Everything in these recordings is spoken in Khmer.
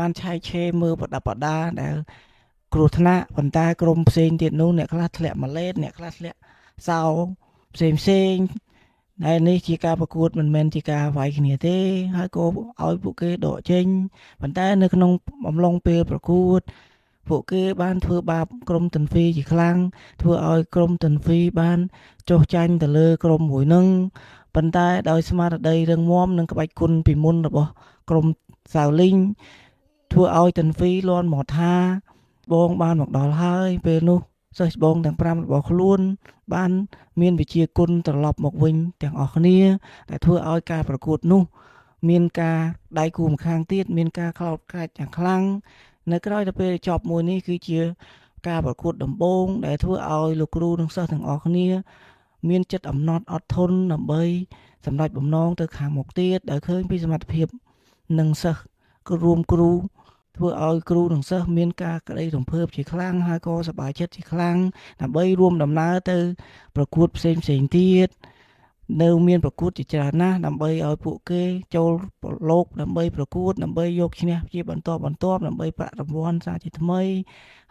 បានឆែកឆេរមើលប្រដាប់ប្រដាដែលគ្រោះថ្នាក់ប៉ុន្តែក្រុមផ្សេងទៀតនោះអ្នកខ្លះធ្លាក់ម៉ាឡេតអ្នកខ្លះធ្លាក់សោផ្សេងដែលនេះជាការប្រកួតមិនមែនជាការវាយគ្នាទេហើយក៏ឲ្យពួកគេដកចេញប៉ុន្តែនៅក្នុងអំឡុងពេលប្រកួតពួកគេបានធ្វើបាបក្រុមទន្ទ្រីជាខ្លាំងធ្វើឲ្យក្រុមទន្ទ្រីបានចុះចាញ់ទៅលើក្រុមមួយនឹងប៉ុន្តែដោយស្មារតីរឹងមាំនិងក្បាច់គុណពីមុនរបស់ក្រុមសាវលីងធ្វើឲ្យទន្ទ្រីលាន់មកថាបងបានមកដល់ហើយពេលនោះសិស្សច្បងទាំង5របស់ខ្លួនបានមានវិជាគុណត្រឡប់មកវិញទាំងអស់គ្នាដែលធ្វើឲ្យការប្រកួតនោះមានការដៃគូម្ខាងទៀតមានការខ្លោចខ្លាចយ៉ាងខ្លាំងនៅក្រោយទៅពេលចប់មួយនេះគឺជាការប្រកួតដំបូងដែលធ្វើឲ្យលោកគ្រូនិងសិស្សទាំងអស់គ្នាមានចិត្តអំណត់អត់ធន់ដើម្បីសម្រេចបំណងទៅខាងមុខទៀតដែលឃើញពីសមត្ថភាពនិងសិស្សក៏រួមគ្រូធ្វើឲ្យគ្រូនិងសិស្សមានការក្តីរំភើបជាខ្លាំងហើយក៏សប្បាយចិត្តជាខ្លាំងដើម្បីរួមដំណើរទៅប្រកួតផ្សេងទៀតនៅមានប្រកួតជាច្រើនណាស់ដើម្បីឲ្យពួកគេចូលប្រឡូកដើម្បីប្រកួតដើម្បីយកឈ្នះជាបន្តដើម្បីប្រាក់រង្វាន់សារជាថ្មី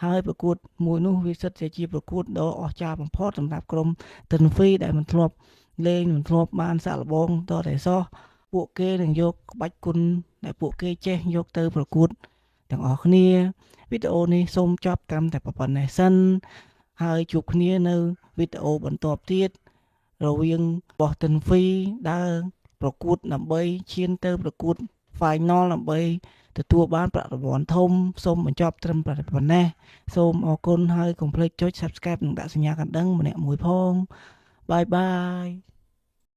ហើយប្រកួតមួយនោះវាសិតជាប្រកួតដ៏អស្ចារ្យបំផុតសម្រាប់ក្រុមទន្ទ្រីដែលមិនធ្លាប់លេងមិនធ្លាប់បានសាក់លបងតតែសោះពួកគេនឹងយកក្បាច់គុណដែលពួកគេចេះយកទៅប្រកួតទាំងអស់គ្នាវីដេអូនេះសូមចប់ត្រឹមតែប៉ុណ្ណេះសិនហើយជួបគ្នានៅវីដេអូបន្ទាប់ទៀតរវាងបោះទន្ទ្រីដើរប្រកួតដើម្បីឈានទៅប្រកួត Final ដើម្បីទទួលបានប្រាក់រង្វាន់ធំសូមបញ្ចប់ត្រឹមប៉ុណ្ណេះសូមអរគុណហើយកុំភ្លេចចុច Subscribe និងដាក់សញ្ញាកណ្ដឹងម្នាក់មួយផងបាយបាយ